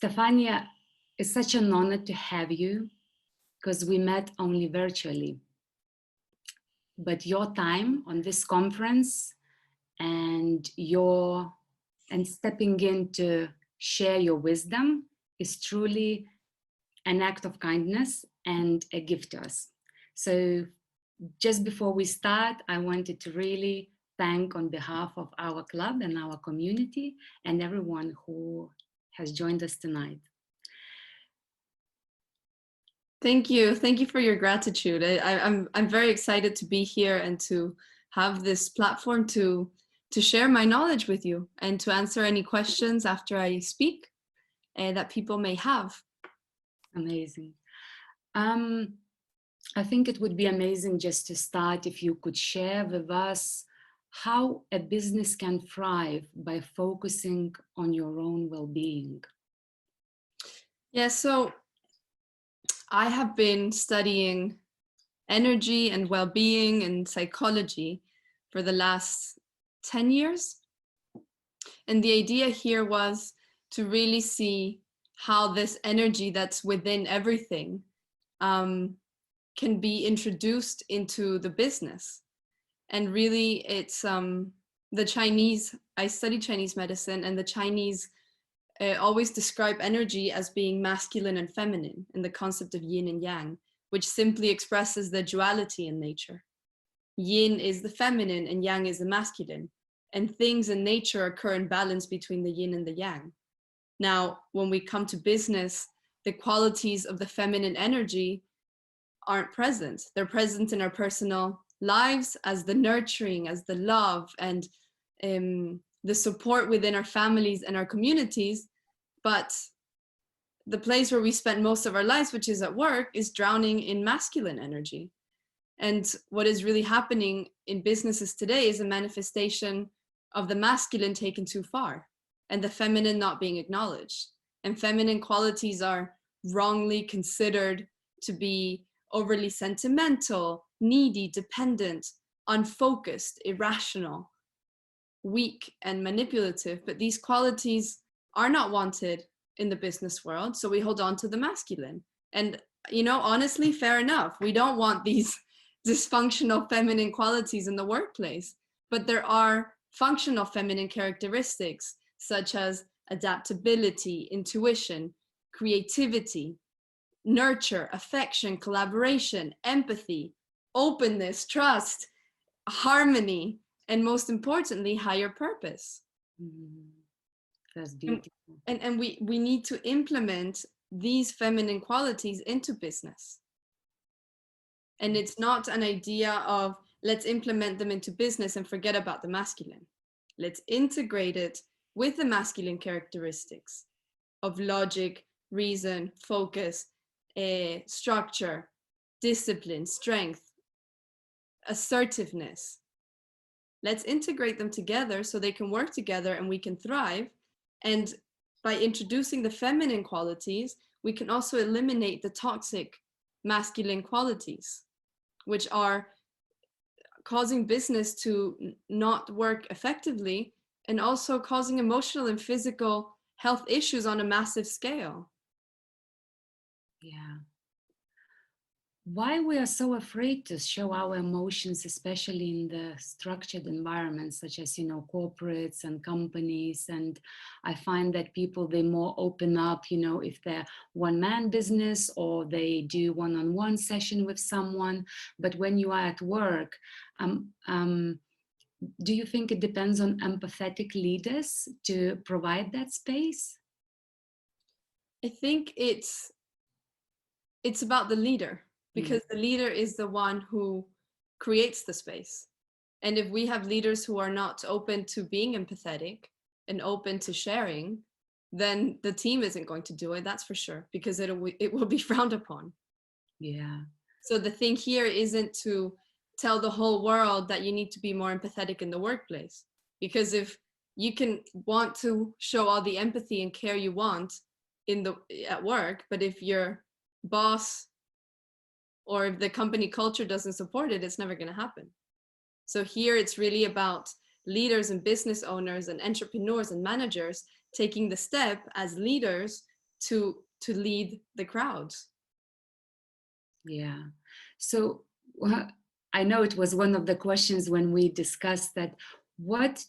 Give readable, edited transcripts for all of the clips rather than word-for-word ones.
Stefania, it's such an honor to have you because we met only virtually. But your time on this conference and stepping in to share your wisdom is truly an act of kindness and a gift to us. So just before we start, I wanted to really thank on behalf of our club and our community and everyone who has joined us tonight. Thank you. Thank you for your gratitude. I'm very excited to be here and to have this platform to share my knowledge with you and to answer any questions after I speak that people may have. Amazing. I think it would be amazing just to start if you could share with us how a business can thrive by focusing on your own well-being. Yeah, so I have been studying energy and well-being and psychology for the last 10 years. And the idea here was to really see how this energy that's within everything can be introduced into the business. And really it's the Chinese, I studied Chinese medicine, and the Chinese always describe energy as being masculine and feminine in the concept of yin and yang, which simply expresses the duality in nature. Yin is the feminine and yang is the masculine, and things in nature occur in balance between the yin and the yang. Now, when we come to business, the qualities of the feminine energy aren't present. They're present in our personal lives as the nurturing, as the love, and the support within our families and our communities. But the place where we spend most of our lives, which is at work, is drowning in masculine energy. And what is really happening in businesses today is a manifestation of the masculine taken too far and the feminine not being acknowledged. And feminine qualities are wrongly considered to be overly sentimental, needy, dependent, unfocused, irrational, weak, and manipulative. But these qualities are not wanted in the business world, so we hold on to the masculine. And, you know, honestly, fair enough. We don't want these dysfunctional feminine qualities in the workplace, but there are functional feminine characteristics such as adaptability, intuition, creativity, nurture, affection, collaboration, empathy, openness, trust, harmony, and most importantly, higher purpose. That's beautiful. And we need to implement these feminine qualities into business. And it's not an idea of let's implement them into business and forget about the masculine. Let's integrate it with the masculine characteristics of logic, reason, focus, structure, discipline, strength, assertiveness. Let's integrate them together so they can work together and we can thrive. And by introducing the feminine qualities, we can also eliminate the toxic masculine qualities, which are causing business to not work effectively and also causing emotional and physical health issues on a massive scale. Yeah. Why we are so afraid to show our emotions, especially in the structured environments such as, you know, corporates and companies. And I find that people, they more open up, you know, if they're one-man business or they do one-on-one session with someone. But when you are at work, do you think it depends on empathetic leaders to provide that space? I think it's about the leader. Because the leader is the one who creates the space. And if we have leaders who are not open to being empathetic and open to sharing, then the team isn't going to do it, that's for sure, because it will be frowned upon. Yeah. So the thing here isn't to tell the whole world that you need to be more empathetic in the workplace. Because if you can want to show all the empathy and care you want at work, but if your boss or if the company culture doesn't support it, it's never going to happen. So here it's really about leaders and business owners and entrepreneurs and managers taking the step as leaders to lead the crowds. Yeah. So I know it was one of the questions when we discussed that. What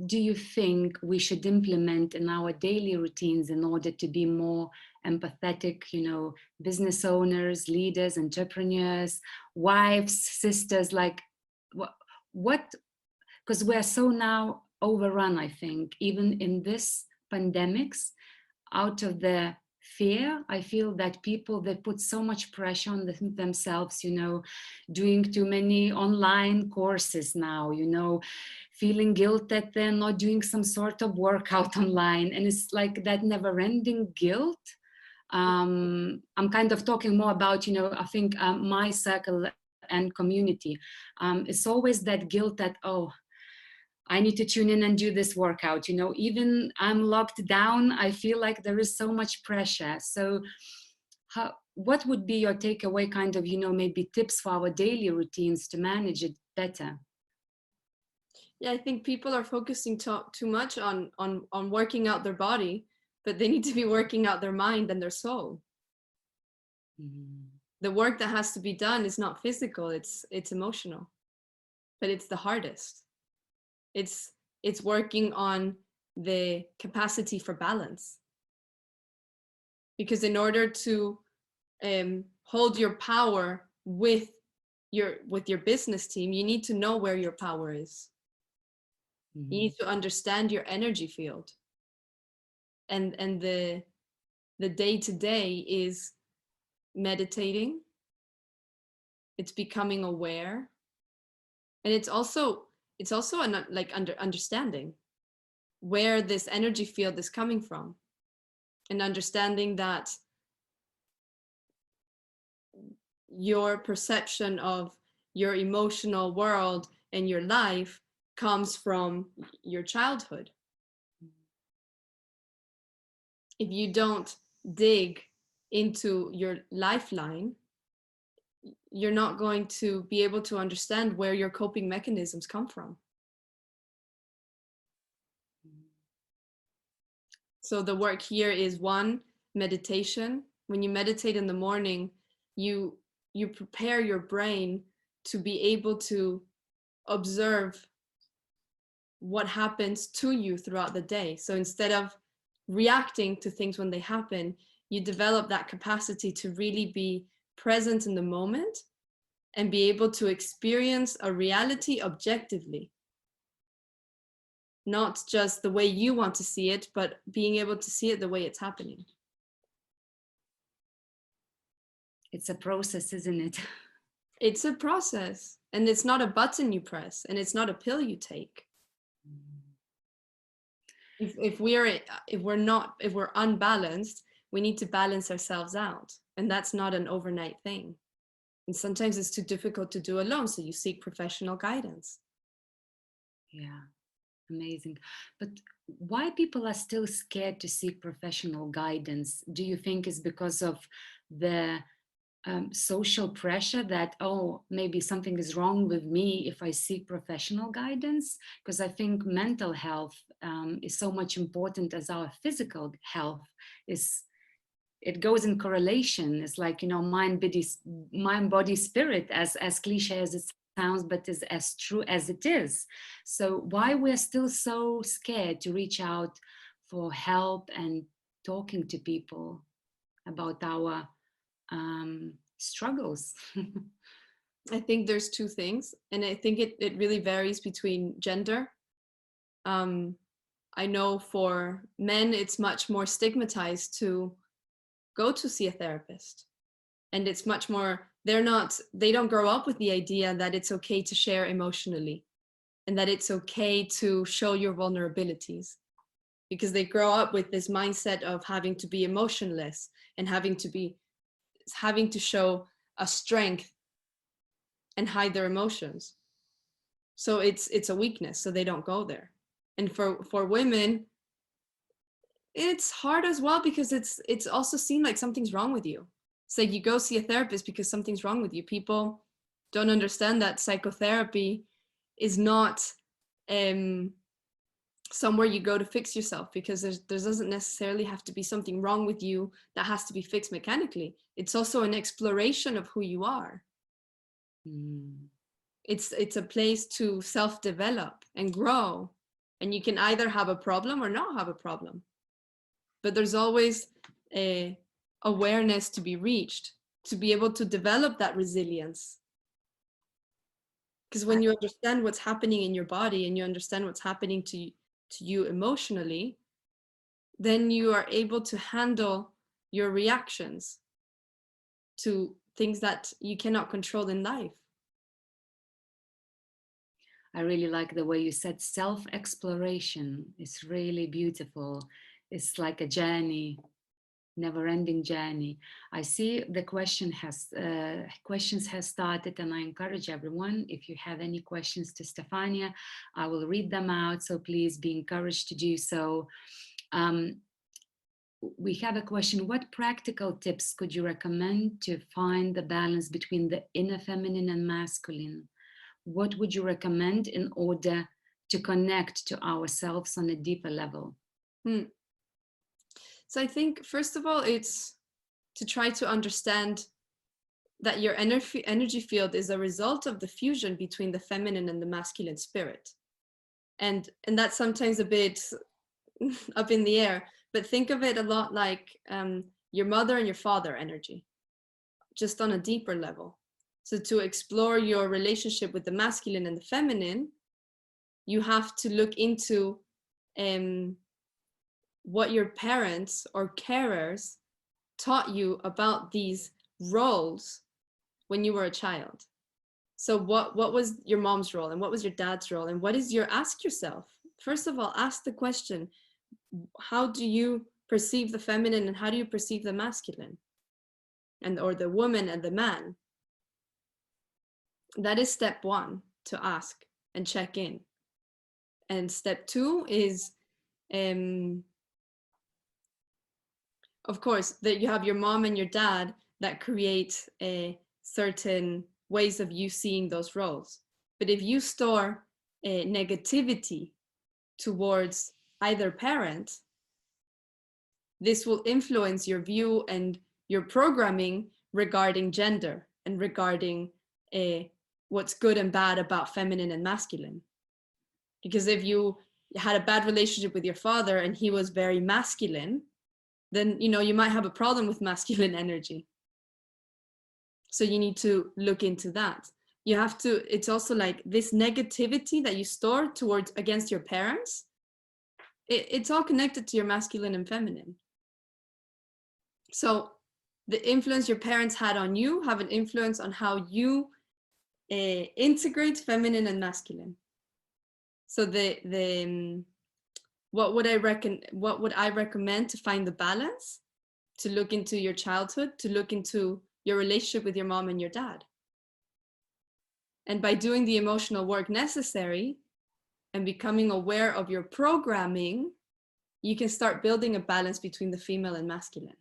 do you think we should implement in our daily routines in order to be more empathetic, business owners, leaders, entrepreneurs, wives, sisters, like what, because we're so now overrun, I think, even in this pandemics, out of the fear, I feel that people, they put so much pressure on themselves, doing too many online courses now, feeling guilt that they're not doing some sort of workout online. And it's like that never ending guilt. I'm kind of talking more about, I think my circle and community. It's always that guilt that, oh, I need to tune in and do this workout. Even I'm locked down, I feel like there is so much pressure. So what would be your takeaway kind of, maybe tips for our daily routines to manage it better? Yeah, I think people are focusing too much on working out their body, but they need to be working out their mind and their soul. Mm-hmm. The work that has to be done is not physical, it's emotional, but it's the hardest. It's working on the capacity for balance. Because in order to hold your power with your business team, you need to know where your power is. Mm-hmm. You need to understand your energy field. And the day-to-day is meditating. It's becoming aware. And it's also understanding where this energy field is coming from, and understanding that your perception of your emotional world and your life comes from your childhood. If you don't dig into your lifeline, you're not going to be able to understand where your coping mechanisms come from. So the work here is, one, meditation. When you meditate in the morning, you prepare your brain to be able to observe what happens to you throughout the day. So instead of reacting to things when they happen, you develop that capacity to really be present in the moment and be able to experience a reality objectively. Not just the way you want to see it, but being able to see it the way it's happening. It's a process, isn't it? It's a process, and it's not a button you press, and it's not a pill you take. If we're unbalanced, we need to balance ourselves out, and that's not an overnight thing. And sometimes it's too difficult to do alone, so you seek professional guidance. Yeah. Amazing. But why people are still scared to seek professional guidance? Do you think is because of the social pressure that, oh, maybe something is wrong with me if I seek professional guidance? Because I think mental health is so much important as our physical health is. It goes in correlation. It's like, mind, body, spirit, as cliche as it sounds, but is as true as it is. So why we're still so scared to reach out for help and talking to people about our struggles? I think there's two things, and I think it really varies between gender. I know for men, it's much more stigmatized to go to see a therapist. And it's much more, they don't grow up with the idea that it's okay to share emotionally and that it's okay to show your vulnerabilities, because they grow up with this mindset of having to be emotionless and having to show a strength and hide their emotions. So it's a weakness, so they don't go there. And for women, it's hard as well, because it's also seen like something's wrong with you. It's like you go see a therapist because something's wrong with you. People don't understand that psychotherapy is not somewhere you go to fix yourself, because there doesn't necessarily have to be something wrong with you that has to be fixed mechanically. It's also an exploration of who you are. It's a place to self-develop and grow, and you can either have a problem or not have a problem, but there's always a awareness to be reached to be able to develop that resilience. Because when you understand what's happening in your body and you understand what's happening to you emotionally, then you are able to handle your reactions to things that you cannot control in life. I really like the way you said self-exploration. It's really beautiful. It's like a journey, never-ending journey. I see the questions has started, and I encourage everyone, if you have any questions to Stefania, I will read them out, so please be encouraged to do so. We have a question: what practical tips could you recommend to find the balance between the inner feminine and masculine? What would you recommend in order to connect to ourselves on a deeper level? So I think, first of all, it's to try to understand that your energy field is a result of the fusion between the feminine and the masculine spirit. And that's sometimes a bit up in the air, but think of it a lot like your mother and your father energy, just on a deeper level. So to explore your relationship with the masculine and the feminine, you have to look into what your parents or carers taught you about these roles when you were a child. So what was your mom's role, and what was your dad's role, and what is your, ask yourself, first of all, ask the question, how do you perceive the feminine and how do you perceive the masculine, and or the woman and the man? That is step one, to ask and check in. And step two is, of course, that you have your mom and your dad that create a certain ways of you seeing those roles. But if you store a negativity towards either parent, this will influence your view and your programming regarding gender and regarding what's good and bad about feminine and masculine. Because if you had a bad relationship with your father and he was very masculine, then you might have a problem with masculine energy. So you need to look into that. You have to, it's also like this negativity that you store towards against your parents, it's all connected to your masculine and feminine. So the influence your parents had on you have an influence on how you integrate feminine and masculine. So what would I recommend to find the balance? To look into your childhood, to look into your relationship with your mom and your dad. And by doing the emotional work necessary and becoming aware of your programming, you can start building a balance between the female and masculine.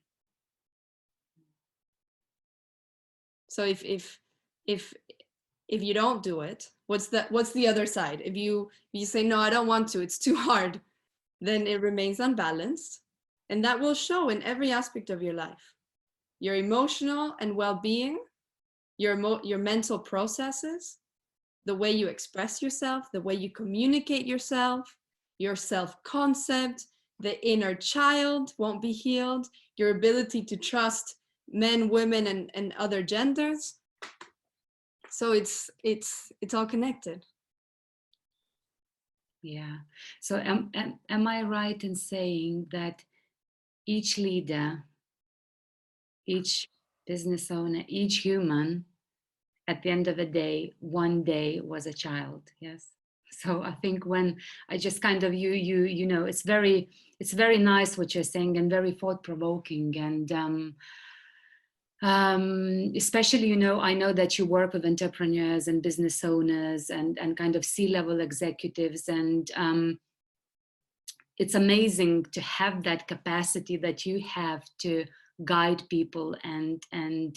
So if you don't do it, what's the other side? If you say, no, I don't want to, it's too hard, then it remains unbalanced. And that will show in every aspect of your life. Your emotional and well-being, your mental processes, the way you express yourself, the way you communicate yourself, your self-concept, the inner child won't be healed, your ability to trust men, women, and other genders. So it's all connected. Yeah. So am I right in saying that each leader, each business owner, each human, at the end of the day, one day was a child? Yes. So I think when I just kind of you know, it's very nice what you're saying, and very thought-provoking, and especially, I know that you work with entrepreneurs and business owners and kind of C-level executives, and it's amazing to have that capacity that you have to guide people, and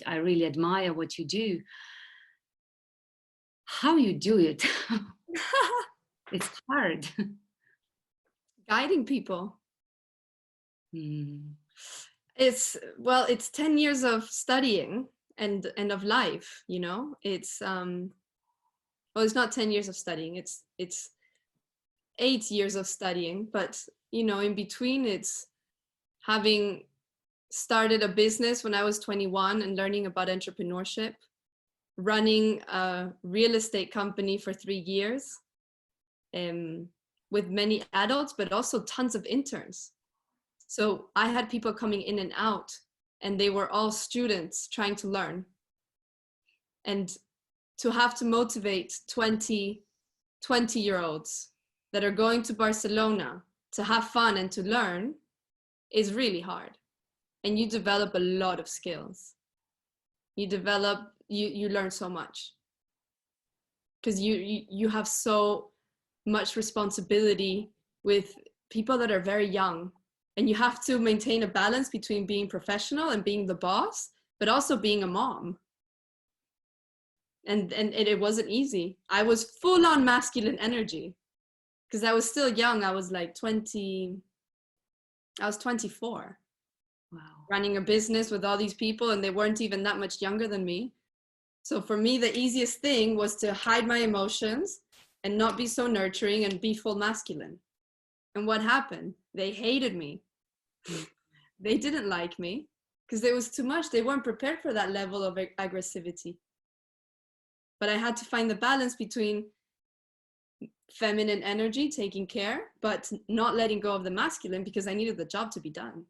I really admire what you do. How you do it? It's hard. Guiding people. Mm. It's 10 years of studying and of life, you know. It's well, it's not 10 years of studying, it's 8 years of studying, but you know, in between, it's having started a business when I was 21 and learning about entrepreneurship, running a real estate company for 3 years, with many adults, but also tons of interns. So I had people coming in and out, and they were all students trying to learn. And to have to motivate 20-year-olds that are going to Barcelona to have fun and to learn is really hard. And you develop a lot of skills. You learn so much. Because you have so much responsibility with people that are very young. And you have to maintain a balance between being professional and being the boss, but also being a mom. And it wasn't easy. I was full on masculine energy because I was still young. I was like 20, I was 24. Wow. Running a business with all these people, and they weren't even that much younger than me. So for me, the easiest thing was to hide my emotions and not be so nurturing and be full masculine. And what happened? They hated me. They didn't like me because it was too much. They weren't prepared for that level of aggressivity. But I had to find the balance between feminine energy, taking care, but not letting go of the masculine because I needed the job to be done.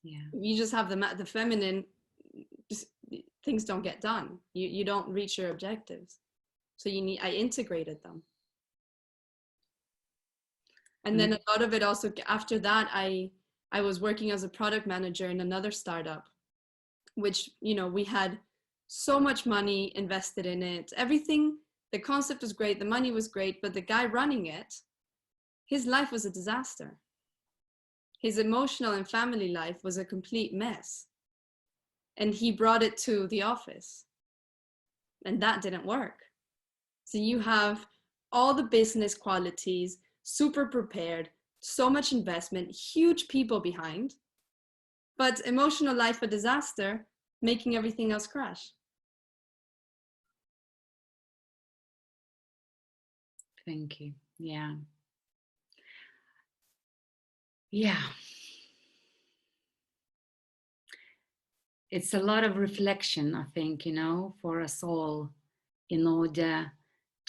Yeah. You just have the feminine, just, things don't get done. You don't reach your objectives. So I integrated them. And then a lot of it also, after that, I was working as a product manager in another startup, which, you know, we had so much money invested in it. Everything, the concept was great, the money was great, but the guy running it, his life was a disaster. His emotional and family life was a complete mess. And he brought it to the office. And that didn't work. So you have all the business qualities, super prepared, so much investment, huge people behind, but emotional life a disaster, making everything else crash. Thank you. Yeah. Yeah. It's a lot of reflection, I think, you know, for us all in order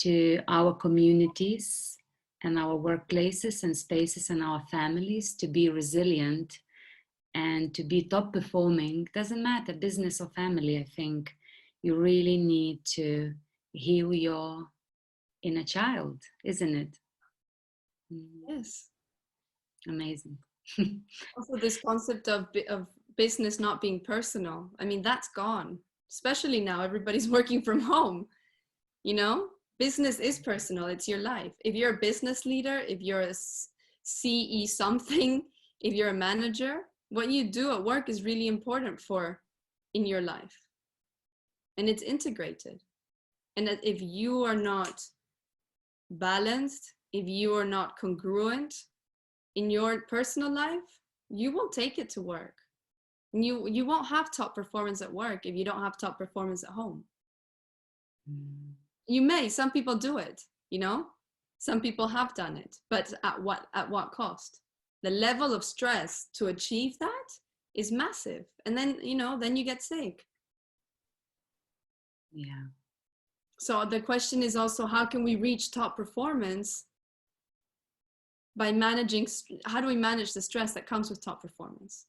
to our communities and our workplaces and spaces and our families to be resilient and to be top performing. Doesn't matter, business or family, I think you really need to heal your inner child, isn't it? Yes. Amazing. Also, this concept of business not being personal, I mean, that's gone, especially now everybody's working from home. You know, business is personal, it's your life. If you're a business leader, if you're a CE something, if you're a manager, what you do at work is really important in your life. And it's integrated. And that if you are not balanced, if you are not congruent in your personal life, you won't take it to work. And you won't have top performance at work if you don't have top performance at home. You may, some people do it, you know, some people have done it, but at what cost? The level of stress to achieve that is massive. And then, you know, then you get sick. Yeah. So the question is also, how can we reach top performance by managing, how do we manage the stress that comes with top performance?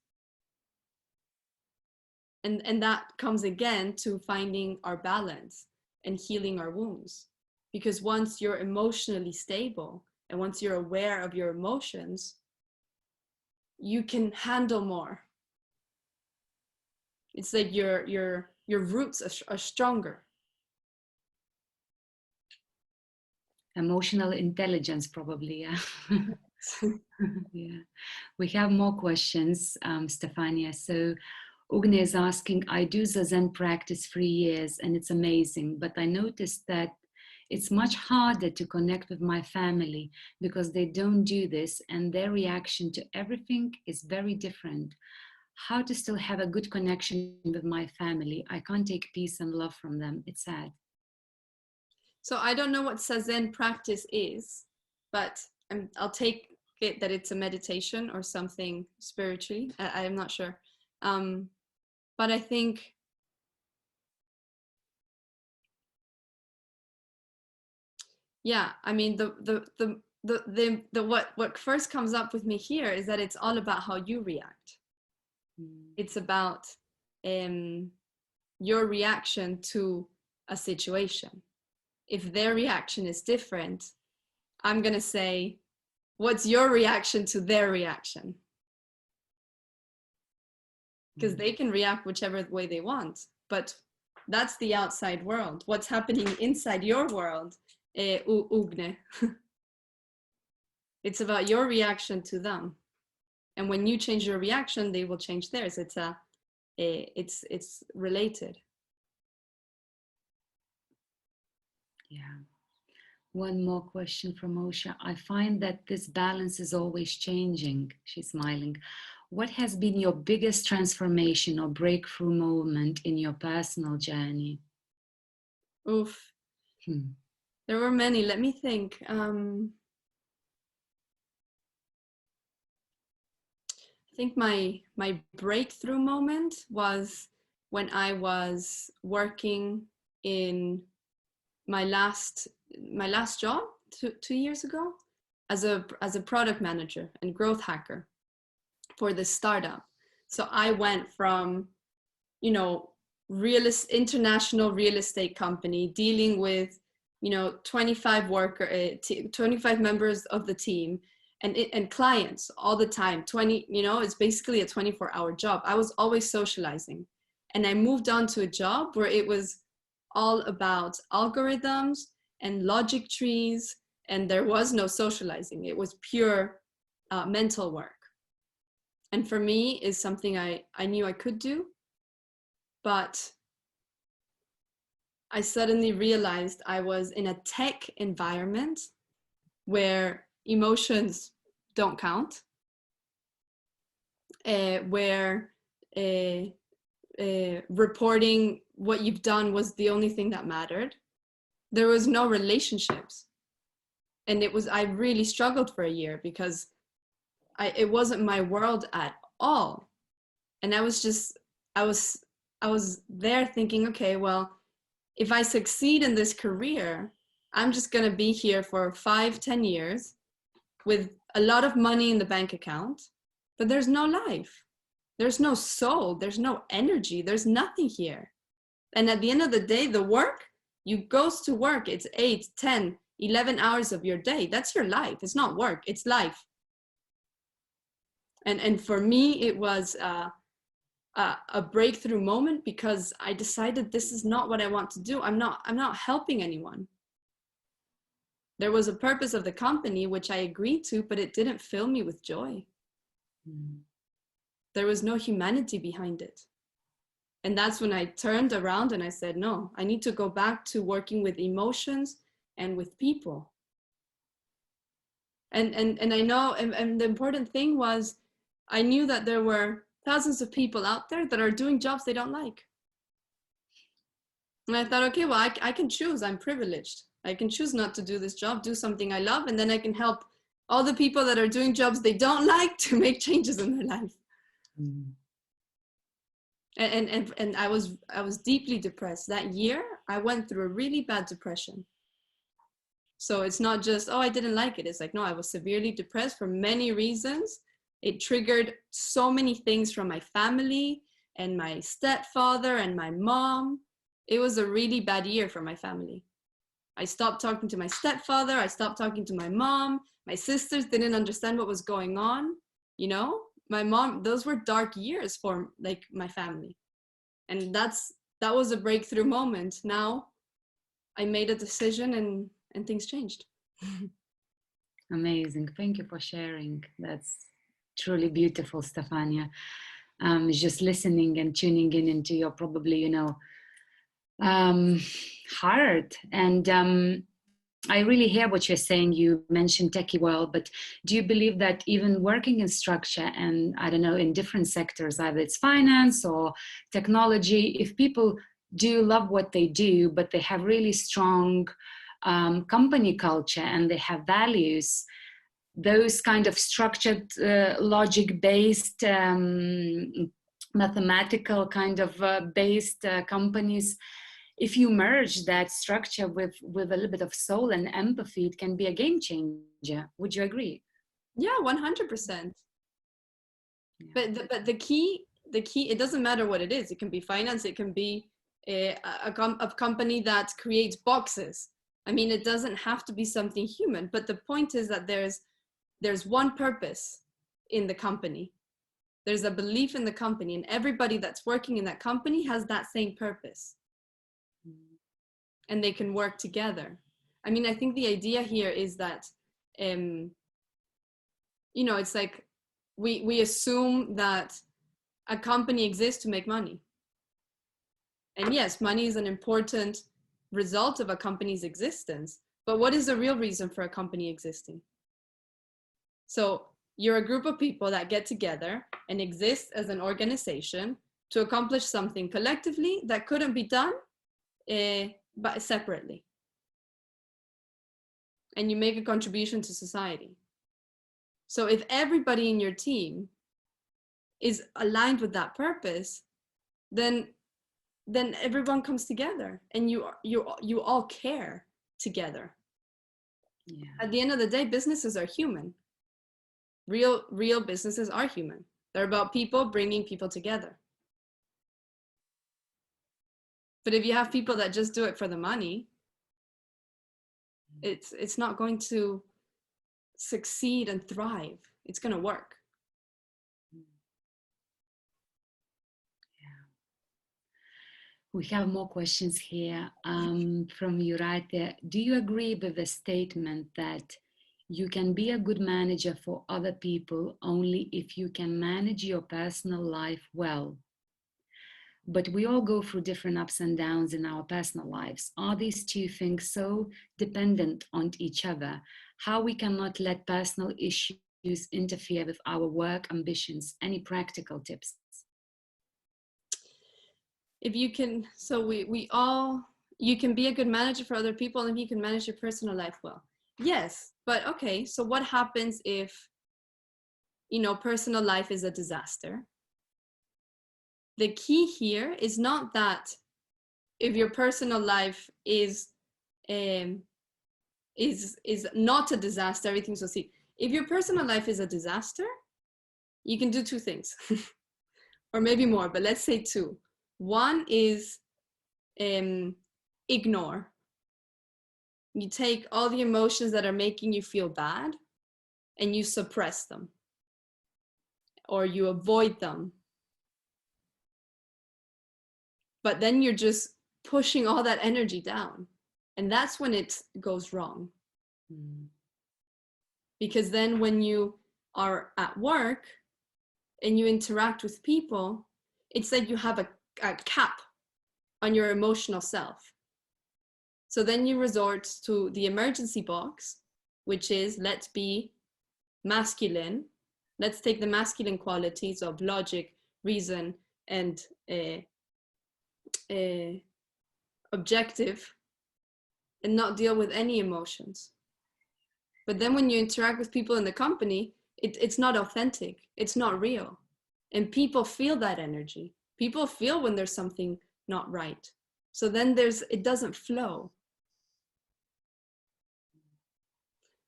And that comes again to finding our balance and healing our wounds. Because once you're emotionally stable and once you're aware of your emotions, you can handle more. It's like your roots are stronger. Emotional intelligence, probably. Yeah. Yeah. We have more questions, Stefania. So Ugne is asking, I do the Zen practice 3 years and it's amazing, but I noticed that It's much harder to connect with my family because they don't do this and their reaction to everything is very different. How to still have a good connection with my family? I can't take peace and love from them. It's sad. So I don't know what Zazen practice is, but I'll take it that it's a meditation or something spiritually. I'm not sure. But I think yeah, I mean the what first comes up with me here is that it's all about how you react. It's about your reaction to a situation. If their reaction is different, I'm gonna say, what's your reaction to their reaction? Because they can react whichever way they want, but that's the outside world. What's happening inside your world, Ugne. It's about your reaction to them, and when you change your reaction, they will change theirs. It's related. Yeah. One more question from Osha. I find that this balance is always changing. She's smiling. What has been your biggest transformation or breakthrough moment in your personal journey? Oof. There were many. Let me think. I think my breakthrough moment was when I was working in my last job 2 years ago as a product manager and growth hacker for the startup. So I went from, international real estate company dealing with 25 members of the team and clients all the time. It's basically a 24-hour job. I was always socializing, and I moved on to a job where it was all about algorithms and logic trees, and there was no socializing. It was pure mental work. And for me, is something I knew I could do, but I suddenly realized I was in a tech environment where emotions don't count, where reporting what you've done was the only thing that mattered. There was no relationships. And I really struggled for a year because it wasn't my world at all. And I was there thinking, okay, well, if I succeed in this career, I'm just going to be here for 5-10 years with a lot of money in the bank account, but there's no life. There's no soul. There's no energy. There's nothing here. And at the end of the day, the work, you goes to work. It's 8, 10, 11 hours of your day. That's your life. It's not work. It's life. And for me, it was a breakthrough moment because I decided this is not what I want to do. I'm not helping anyone. There was a purpose of the company, which I agreed to, but it didn't fill me with joy. There was no humanity behind it. And that's when I turned around and I said, no, I need to go back to working with emotions and with people. And I know, and the important thing was, I knew that there were thousands of people out there that are doing jobs they don't like. And I thought, okay, well, I can choose. I'm privileged. I can choose not to do this job, do something I love, and then I can help all the people that are doing jobs they don't like to make changes in their life. And I was deeply depressed. That year, I went through a really bad depression. So it's not just, oh, I didn't like it. It's like, no, I was severely depressed for many reasons. It triggered so many things from my family and my stepfather and my mom. It was a really bad year for my family. I stopped talking to my stepfather. I stopped talking to my mom. My sisters didn't understand what was going on. My mom, those were dark years for like my family. And that was a breakthrough moment. Now I made a decision and things changed. Amazing. Thank you for sharing. That's truly beautiful, Stefania. Just listening and tuning in into your probably, heart. And I really hear what you're saying. You mentioned techie world, but do you believe that even working in structure and, I don't know, in different sectors, either it's finance or technology, if people do love what they do, but they have really strong company culture and they have values, those kind of structured, logic-based, mathematical kind of based companies, if you merge that structure with a little bit of soul and empathy, it can be a game changer. Would you agree? Yeah, 100%. Yeah. But the key, it doesn't matter what it is. It can be finance, it can be a company that creates boxes. I mean, it doesn't have to be something human, but the point is that there's one purpose in the company. There's a belief in the company, and everybody that's working in that company has that same purpose. And they can work together. I mean, I think the idea here is that, you know, it's like we assume that a company exists to make money. And yes, money is an important result of a company's existence, but what is the real reason for a company existing? So you're a group of people that get together and exist as an organization to accomplish something collectively that couldn't be done but separately. And you make a contribution to society. So if everybody in your team is aligned with that purpose, then everyone comes together and you all care together. Yeah. At the end of the day, businesses are human. Real businesses are human. They're about people bringing people together. But if you have people that just do it for the money, it's not going to succeed and thrive. It's going to work. Yeah. We have more questions here from Urate. Do you agree with the statement that you can be a good manager for other people only if you can manage your personal life well? But we all go through different ups and downs in our personal lives. Are these two things so dependent on each other? How we cannot let personal issues interfere with our work ambitions? Any practical tips? If you can, so we all, you can be a good manager for other people and you can manage your personal life well. Yes, but okay, so what happens if, you know, personal life is a disaster? The key here is not that if your personal life is not a disaster, everything's okay. If your personal life is a disaster, you can do two things, or maybe more, but let's say two. One is ignore. You take all the emotions that are making you feel bad and you suppress them, or you avoid them. But then you're just pushing all that energy down. And that's when it goes wrong. Because then when you are at work and you interact with people, it's like you have a cap on your emotional self. So then you resort to the emergency box, which is, let's be masculine. Let's take the masculine qualities of logic, reason, and objective, and not deal with any emotions. But then when you interact with people in the company, it's not authentic, it's not real. And people feel that energy. People feel when there's something not right. So then it doesn't flow.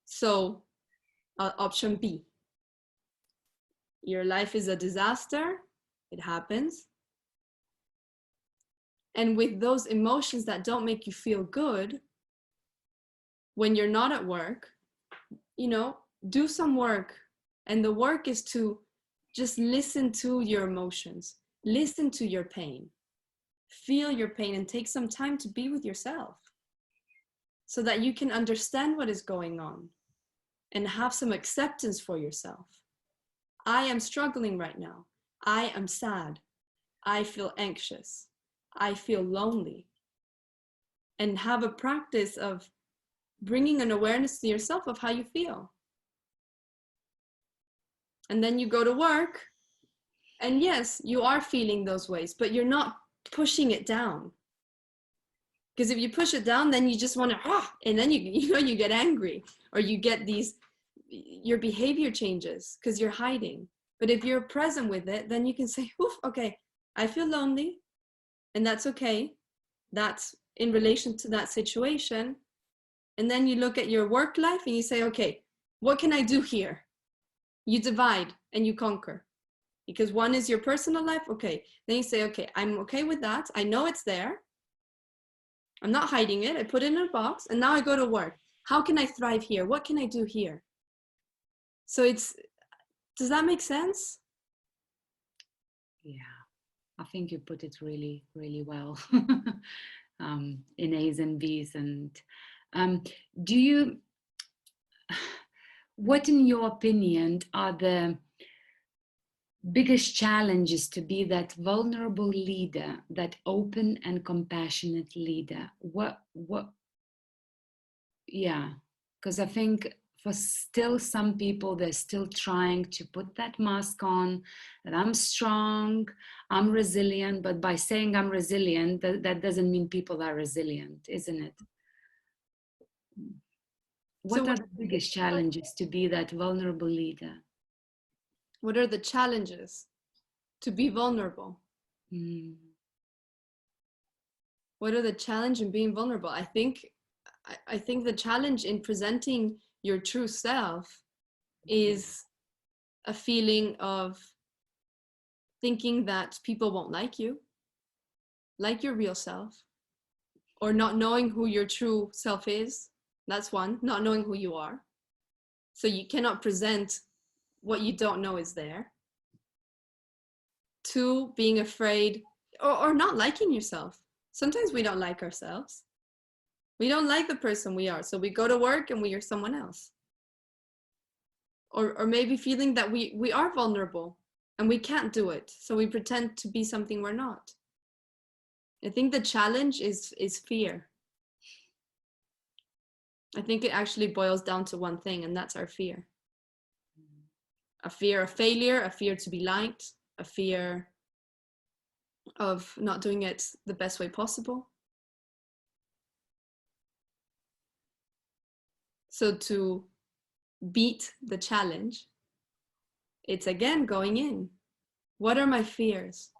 So option B, your life is a disaster, it happens. And with those emotions that don't make you feel good, when you're not at work, you know, do some work. And the work is to just listen to your emotions, listen to your pain, feel your pain, and take some time to be with yourself so that you can understand what is going on and have some acceptance for yourself. I am struggling right now. I am sad. I feel anxious. I feel lonely. And have a practice of bringing an awareness to yourself of how you feel. And then you go to work, and yes, you are feeling those ways, but you're not pushing it down. Because if you push it down, then you just want to, and then you get angry, or you get your behavior changes because you're hiding. But if you're present with it, then you can say, oof, okay, I feel lonely, and that's okay. That's in relation to that situation. And then you look at your work life and you say, okay, what can I do here? You divide and you conquer. Because one is your personal life, okay. Then you say, okay, I'm okay with that. I know it's there. I'm not hiding it. I put it in a box, and now I go to work. How can I thrive here? What can I do here? So does that make sense? Yeah, I think you put it really, really well. In A's and B's. And what in your opinion are the biggest challenges to be that vulnerable leader, that open and compassionate leader? Yeah, because I think for still some people, they're still trying to put that mask on, that I'm strong, I'm resilient, but by saying I'm resilient, that doesn't mean people are resilient, isn't it? What are the biggest challenges to be that vulnerable leader? What are the challenges to be vulnerable? What are the challenges in being vulnerable? I think the challenge in presenting your true self is a feeling of thinking that people won't like you, like your real self, or not knowing who your true self is. That's one, not knowing who you are. So you cannot present what you don't know is there. Two, being afraid or not liking yourself. Sometimes we don't like ourselves. We don't like the person we are. So we go to work and we are someone else. Or maybe feeling that we are vulnerable and we can't do it. So we pretend to be something we're not. I think the challenge is fear. I think it actually boils down to one thing, and that's our fear. A fear of failure, a fear to be liked, a fear of not doing it the best way possible. So to beat the challenge, it's again going in. What are my fears?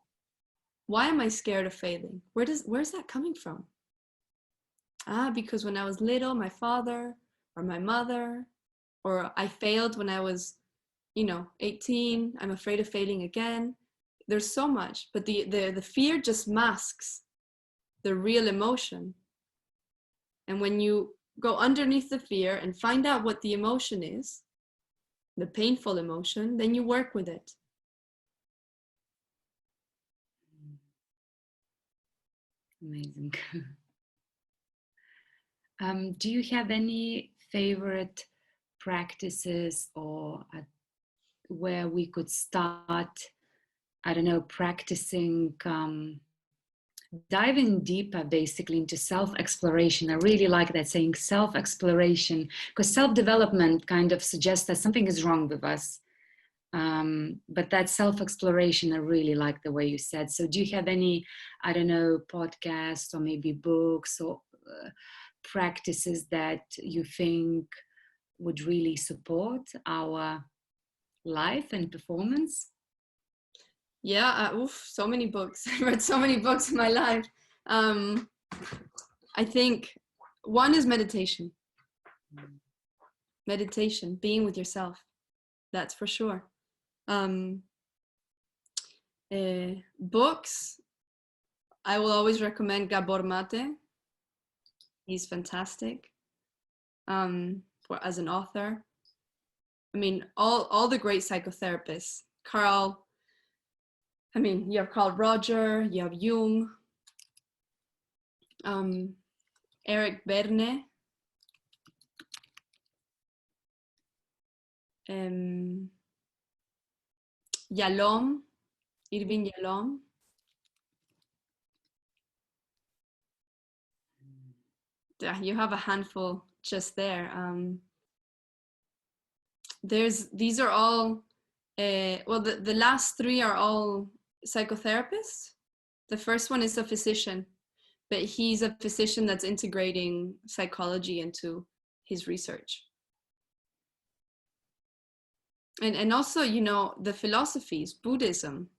Why am I scared of failing? Where's that coming from? Because when I was little, my father or my mother, or I failed when I was, 18, I'm afraid of failing again. There's so much, but the fear just masks the real emotion. And when you go underneath the fear and find out what the emotion is, the painful emotion, then you work with it. Amazing. Do you have any favorite practices or where we could start, I don't know, practicing, diving deeper basically into self-exploration? I really like that saying, self-exploration, because self-development kind of suggests that something is wrong with us. But that self-exploration, I really like the way you said. So do you have any, I don't know, podcasts or maybe books or practices that you think would really support our life and performance? Yeah, so many books. I read so many books in my life. I think one is meditation. Meditation, being with yourself. That's for sure. Books, I will always recommend Gabor Mate. He's fantastic as an author. I mean, all the great psychotherapists. You have Carl Roger, you have Jung, Eric Berne, Yalom, Irving Yalom. Yeah, you have a handful just there. These are all, well, the last three are all psychotherapists. The first one is a physician, but he's a physician that's integrating psychology into his research. And also, you know, the philosophies, Buddhism.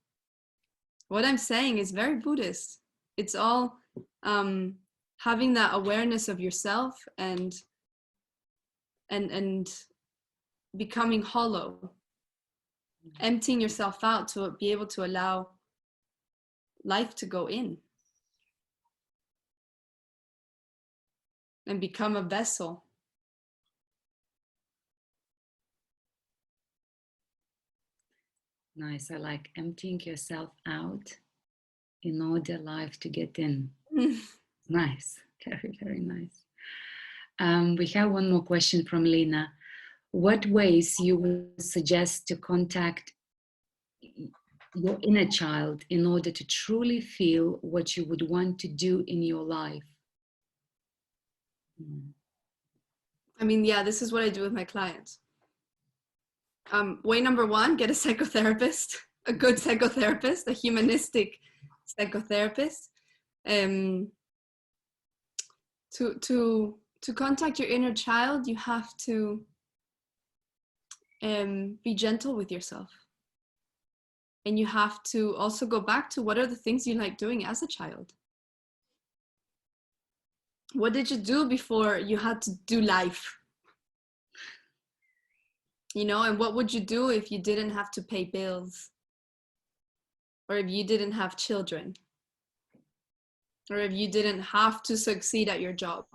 What I'm saying is very Buddhist. It's all having that awareness of yourself and becoming hollow, emptying yourself out to be able to allow life to go in and become a vessel. Nice. I like emptying yourself out in order life to get in. Nice. Very, very nice. We have one more question from Lena. What ways you would suggest to contact your inner child in order to truly feel what you would want to do in your life? I mean, yeah, this is what I do with my clients. Way number one, get a psychotherapist, a good psychotherapist, a humanistic psychotherapist. To contact your inner child, you have to be gentle with yourself. And you have to also go back to what are the things you like doing as a child? What did you do before you had to do life? You know, and what would you do if you didn't have to pay bills? Or if you didn't have children? Or if you didn't have to succeed at your job?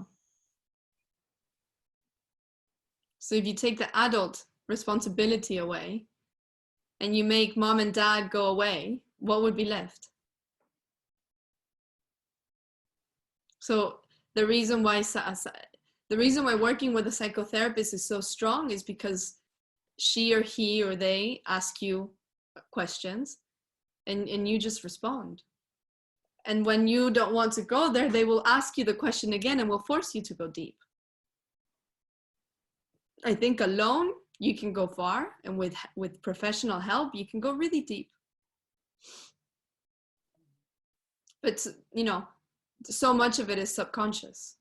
So if you take the adult responsibility away and you make mom and dad go away, what would be left? So the reason why working with a psychotherapist is so strong is because she or he or they ask you questions and you just respond. And when you don't want to go there, they will ask you the question again and will force you to go deep. I think alone you can go far, and with professional help you can go really deep. But you know, so much of it is subconscious.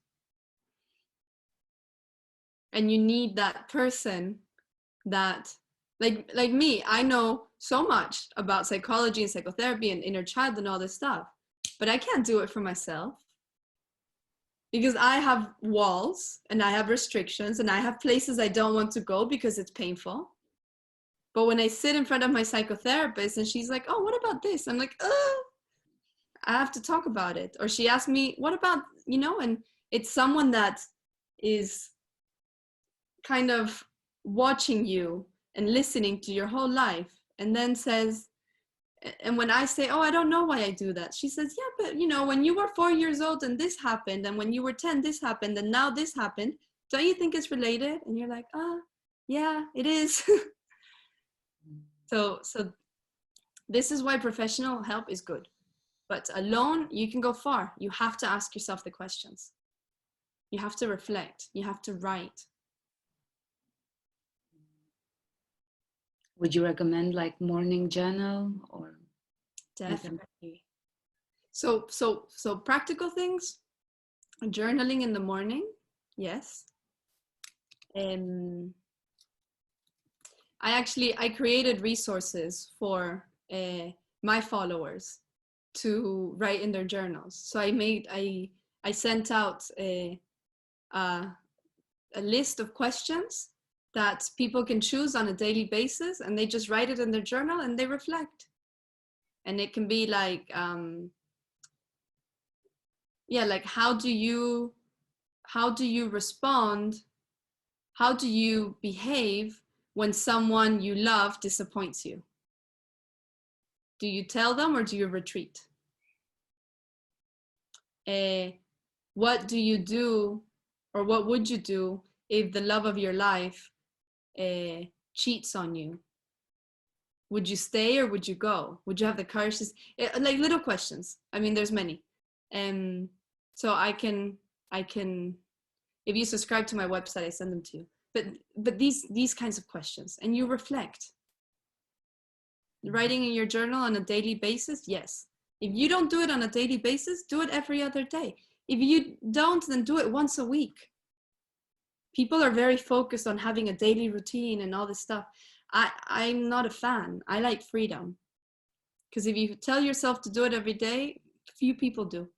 And you need that person that, like me, I know so much about psychology and psychotherapy and inner child and all this stuff, but I can't do it for myself because I have walls and I have restrictions and I have places I don't want to go because it's painful. But when I sit in front of my psychotherapist and she's like, oh, what about this? I'm like, I have to talk about it. Or she asked me, what about, you know, and it's someone that is kind of watching you and listening to your whole life, and then says, and when I say, oh, I don't know why I do that, she says, yeah, but you know, when you were 4 years old and this happened, and when you were 10 this happened, and now this happened, don't you think it's related? And you're like, yeah, it is. so this is why professional help is good, but alone you can go far. You have to ask yourself the questions, you have to reflect, you have to write. Would you recommend like morning journal or? Definitely. So practical things, journaling in the morning, yes. I created resources for my followers to write in their journals. So I sent out a list of questions that people can choose on a daily basis, and they just write it in their journal and they reflect. And it can be like, like how do you respond? How do you behave when someone you love disappoints you? Do you tell them or do you retreat? What do you do, or what would you do if the love of your life cheats on you? Would you stay or would you go? Would you have the courage to, like little questions. I mean, there's many. So I can If you subscribe to my website, I send them to you. But these kinds of questions, and you reflect. Writing in your journal on a daily basis, yes. If you don't do it on a daily basis, do it every other day. If you don't, then do it once a week. People are very focused on having a daily routine and all this stuff. I'm not a fan. I like freedom. Because if you tell yourself to do it every day, few people do.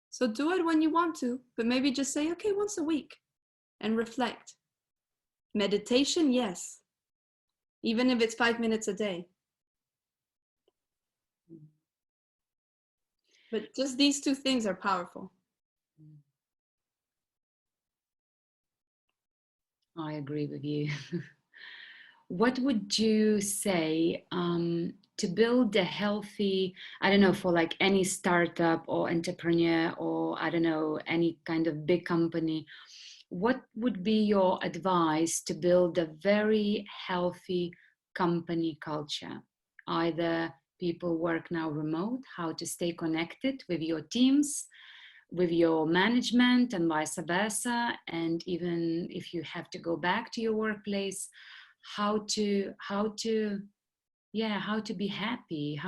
So do it when you want to, but maybe just say, okay, once a week, and reflect. Meditation, yes. Even if it's 5 minutes a day. But just these two things are powerful. I agree with you. What would you say to build a healthy, I don't know, for like any startup or entrepreneur or I don't know, any kind of big company, what would be your advice to build a very healthy company culture? Either people work now remote, how to stay connected with your teams, with your management and vice versa, and even if you have to go back to your workplace, how to be happy,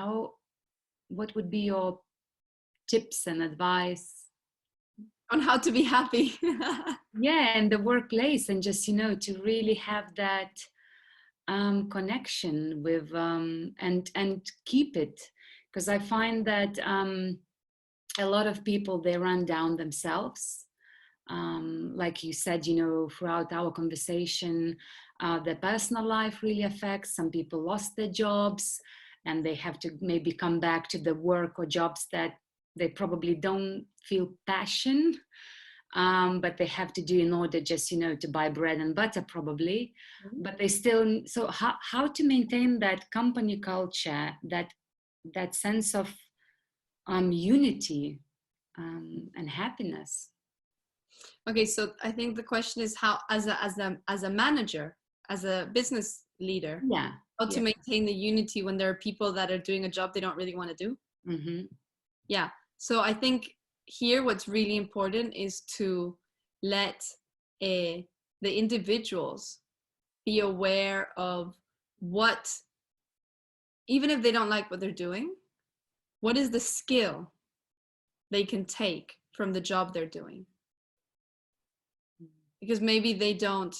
what would be your tips and advice On how to be happy. yeah, in the workplace, and just to really have that connection with and keep it, because I find that a lot of people, they run down themselves. Like you said, throughout our conversation, their personal life really affects. Some people lost their jobs and they have to maybe come back to the work or jobs that they probably don't feel passion, but they have to do in order just, to buy bread and butter probably. But they still, so how to maintain that company culture, that sense of unity and happiness. Okay, so I think the question is how, as a manager, as a business leader, how to maintain the unity when there are people that are doing a job they don't really want to do. Mm-hmm. Yeah, so I think here what's really important is to let the individuals be aware of what, even if they don't like what they're doing, what is the skill they can take from the job they're doing. Because maybe they don't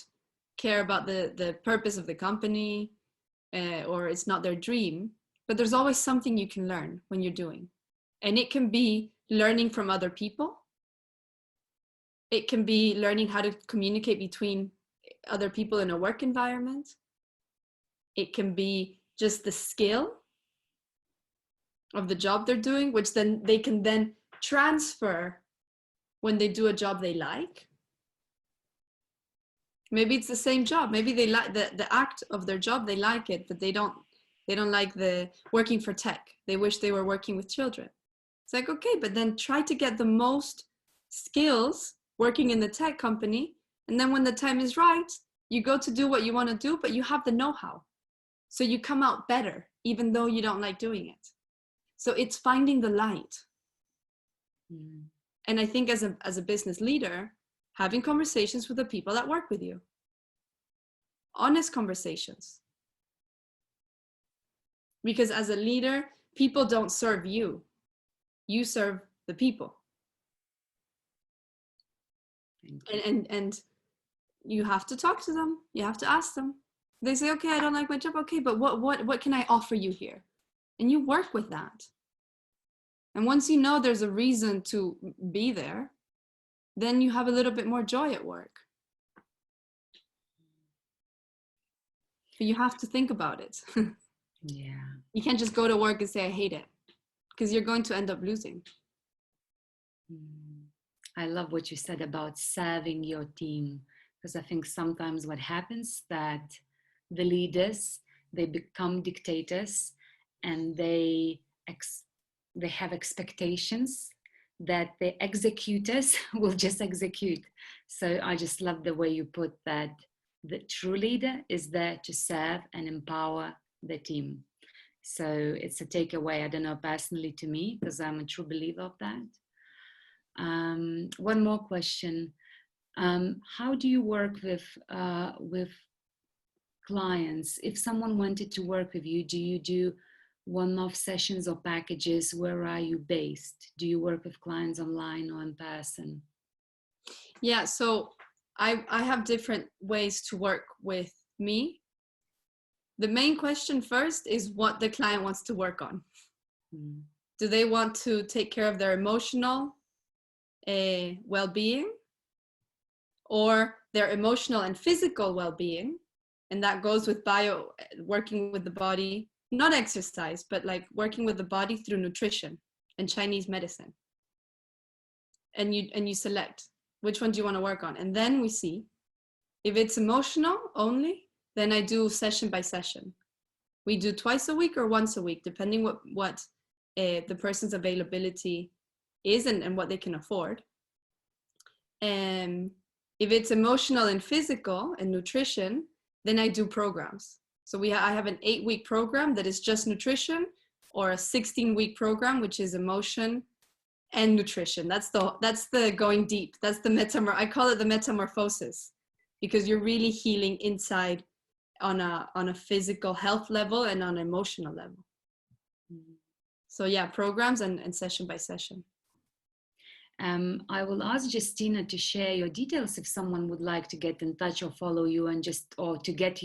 care about the purpose of the company, or it's not their dream, but there's always something you can learn when you're doing. And it can be learning from other people. It can be learning how to communicate between other people in a work environment. It can be just the skill of the job they're doing, which then they can then transfer when they do a job they like. Maybe it's the same job. Maybe they like the act of their job, they like it, but they don't like the working for tech. They wish they were working with children. It's like, okay, but then try to get the most skills working in the tech company. And then when the time is right, you go to do what you want to do, but you have the know-how. So you come out better, even though you don't like doing it. So it's finding the light. Mm. And I think as a business leader, having conversations with the people that work with you. Honest conversations. Because as a leader, people don't serve you. You serve the people. And you have to talk to them. You have to ask them. They say, okay, I don't like my job. Okay, but what can I offer you here? And you work with that. And once you know there's a reason to be there, then you have a little bit more joy at work. But you have to think about it. Yeah. You can't just go to work and say, I hate it, because you're going to end up losing. I love what you said about serving your team, because I think sometimes what happens that the leaders, they become dictators and they have expectations that the executors will just execute. So I just love the way you put that. The true leader is there to serve and empower the team. So it's a takeaway, I don't know, personally to me, because I'm a true believer of that. One more question. How do you work with clients? If someone wanted to work with you, do you do one-off sessions or packages? Where are you based? Do you work with clients online or in person? Yeah, so I have different ways to work with me. The main question first is what the client wants to work on. Mm. Do they want to take care of their emotional well-being, or their emotional and physical well-being? And that goes with working with the body, not exercise, but like working with the body through nutrition and Chinese medicine. And you select which one do you want to work on, and then we see if it's emotional only. Then I do session by session. We do twice a week or once a week, depending what the person's availability is and what they can afford. And if it's emotional and physical and nutrition, then I do programs. So I have an 8-week program that is just nutrition, or a 16-week program which is emotion and nutrition. That's the going deep. That's the I call it the metamorphosis, because you're really healing inside on a physical health level and on an emotional level. Mm-hmm. So yeah, programs and session by session. I will ask Justina to share your details if someone would like to get in touch or follow you, and or to get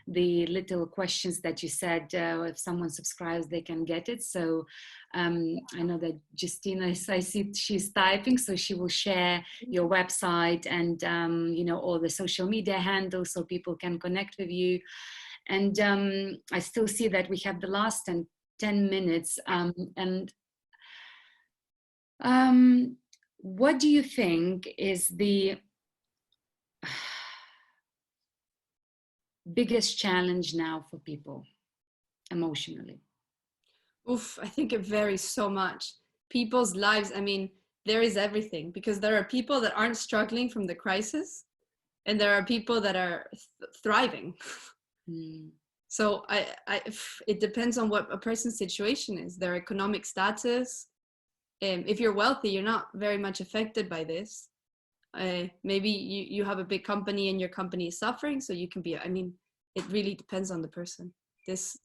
the little questions that you said. If someone subscribes, they can get it. So I know that Justina, I see she's typing, so she will share your website and all the social media handles so people can connect with you. And I still see that we have the last 10 minutes. What do you think is the biggest challenge now for people emotionally? I think it varies so much. People's lives, I mean, there is everything, because there are people that aren't struggling from the crisis, and there are people that are thriving. Mm. So it depends on what a person's situation is, their economic status. If you're wealthy, you're not very much affected by this. Maybe you have a big company and your company is suffering, so you can be, I mean, it really depends on the person. There's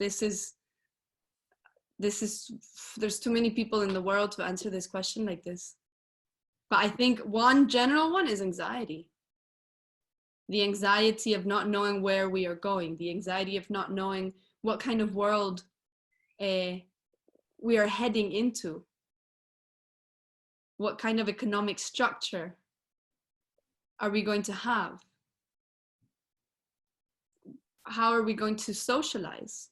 too many people in the world to answer this question like this. But I think one general one is anxiety. The anxiety of not knowing where we are going, the anxiety of not knowing what kind of world we are heading into, what kind of economic structure are we going to have? How are we going to socialize?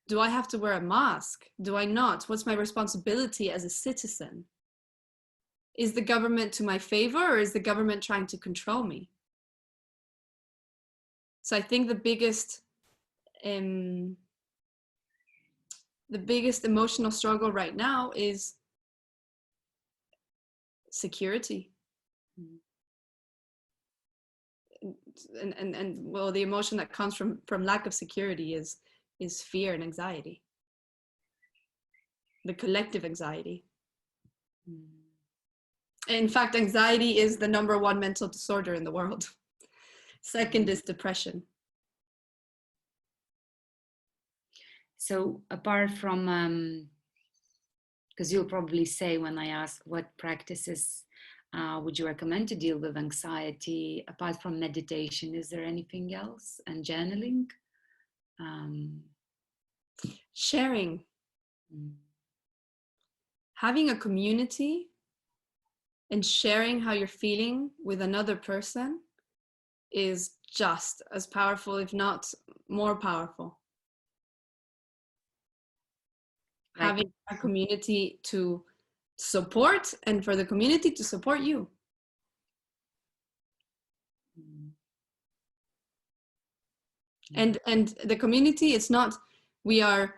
Do I have to wear a mask? Do I not? What's my responsibility as a citizen? Is the government to my favor, or is the government trying to control me? So I think the biggest emotional struggle right now is security. And well, the emotion that comes from lack of security is fear and anxiety, the collective anxiety. In fact, anxiety is the #1 mental disorder in the world. Second is depression. So apart from, because you'll probably say when I ask what practices would you recommend to deal with anxiety, apart from meditation, is there anything else? And journaling? Sharing. Having a community and sharing how you're feeling with another person is just as powerful, if not more powerful. Like having a community to support, and for the community to support you. And the community, it's not, we are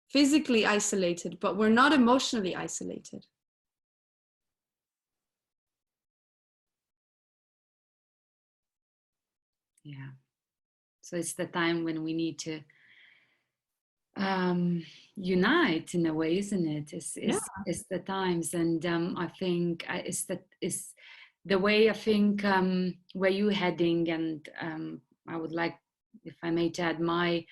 physically isolated, but we're not emotionally isolated. Yeah. So it's the time when we need to unite in a way, isn't it? It's the times, and I think the way I think where you're heading, and I would like, if I may add my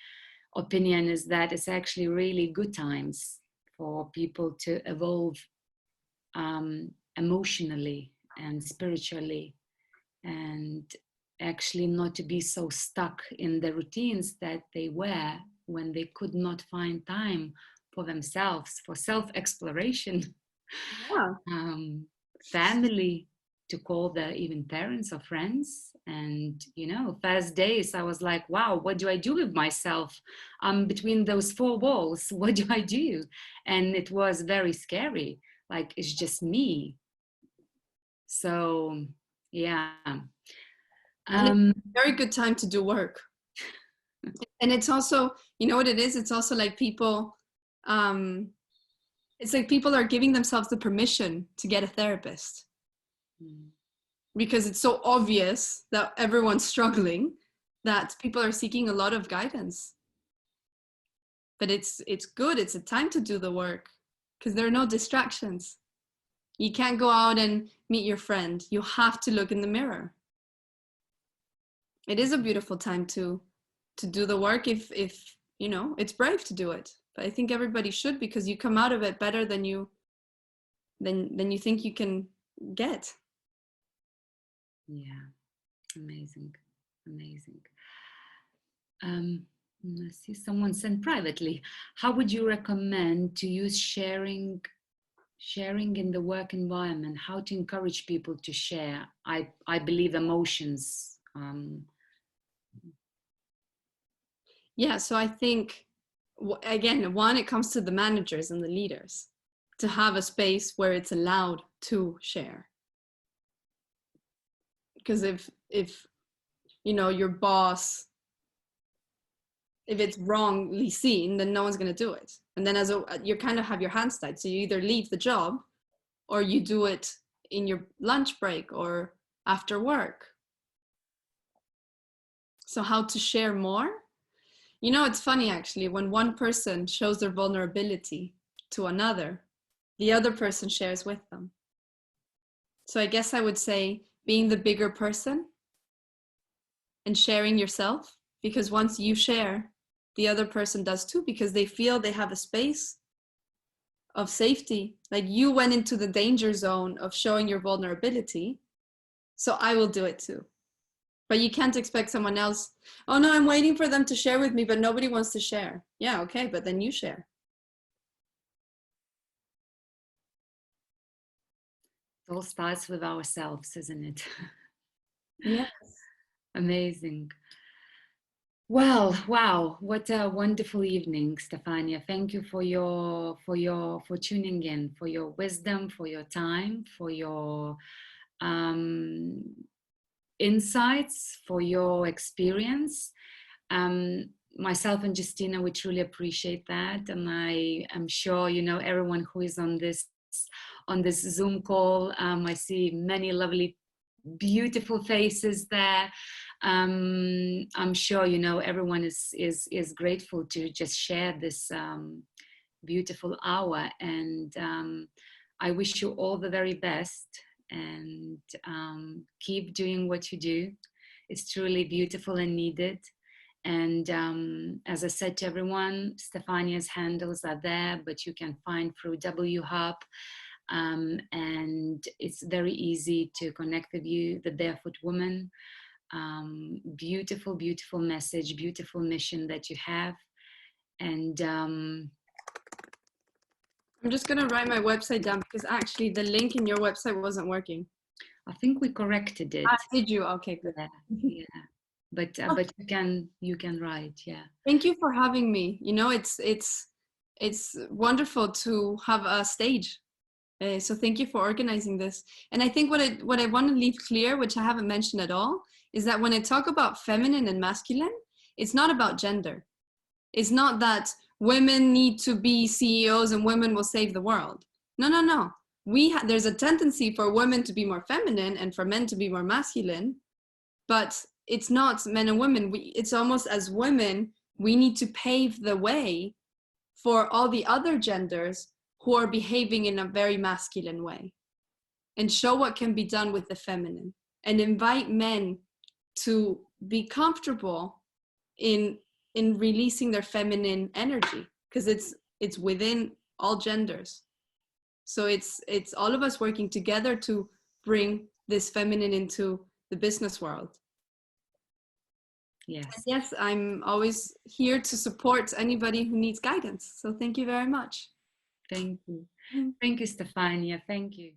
opinion, is that it's actually really good times for people to evolve emotionally and spiritually, and actually not to be so stuck in the routines that they were when they could not find time for themselves, for self-exploration, Yeah. family, to call their even parents or friends. And first days I was like, wow, what do I do with myself? I'm between those four walls. What do I do? And it was very scary, like it's just me. So yeah. And it's um a very good time to do work. And it's also, you know what it is? It's also like people, it's like people are giving themselves the permission to get a therapist because it's so obvious that everyone's struggling that people are seeking a lot of guidance. But it's good. It's a time to do the work because there are no distractions. You can't go out and meet your friend. You have to look in the mirror. It is a beautiful time to do the work if it's brave to do it. But I think everybody should, because you come out of it better than you think you can get. yeah, amazing. Let's see, someone sent privately, how would you recommend to use sharing in the work environment? How to encourage people to share, I believe, emotions? Yeah, so I think, again, one, it comes to the managers and the leaders to have a space where it's allowed to share. Because if your boss, if it's wrongly seen, then no one's going to do it. And then you kind of have your hands tied. So you either leave the job or you do it in your lunch break or after work. So how to share more? It's funny actually, when one person shows their vulnerability to another, the other person shares with them. So I guess I would say being the bigger person and sharing yourself, because once you share, the other person does too, because they feel they have a space of safety. Like you went into the danger zone of showing your vulnerability, so I will do it too. But you can't expect someone else, oh no, I'm waiting for them to share with me, but nobody wants to share. Yeah, okay, but then you share. It all starts with ourselves, isn't it? Yes. Amazing. Well, wow, what a wonderful evening, Stefania. Thank you for tuning in, for your wisdom, for your time, for your um, insights, for your experience. Myself and Justina, we truly appreciate that, and I am sure everyone who is on this Zoom call. I see many lovely, beautiful faces there. I'm sure everyone is grateful to just share this beautiful hour, and I wish you all the very best, and keep doing what you do. It's truly beautiful and needed. And as I said to everyone, Stefania's handles are there, but you can find through WHUB. And it's very easy to connect with you, the Barefoot Woman. Beautiful, beautiful message, beautiful mission that you have. And I'm just going to write my website down, because actually the link in your website wasn't working. I think we corrected it. Did you? Okay, good. Yeah. But you can write. Yeah. Thank you for having me. It's wonderful to have a stage. So thank you for organizing this. And I think what I want to leave clear, which I haven't mentioned at all, is that when I talk about feminine and masculine, it's not about gender. It's not that women need to be CEOs and women will save the world. No. There's a tendency for women to be more feminine and for men to be more masculine, but it's not men and women. It's almost, as women, we need to pave the way for all the other genders who are behaving in a very masculine way. and show what can be done with the feminine, and invite men to be comfortable in releasing their feminine energy, because it's within all genders. So it's all of us working together to bring this feminine into the business world. Yes. And yes, I'm always here to support anybody who needs guidance. So thank you very much. Thank you. Thank you, Stefania. Thank you.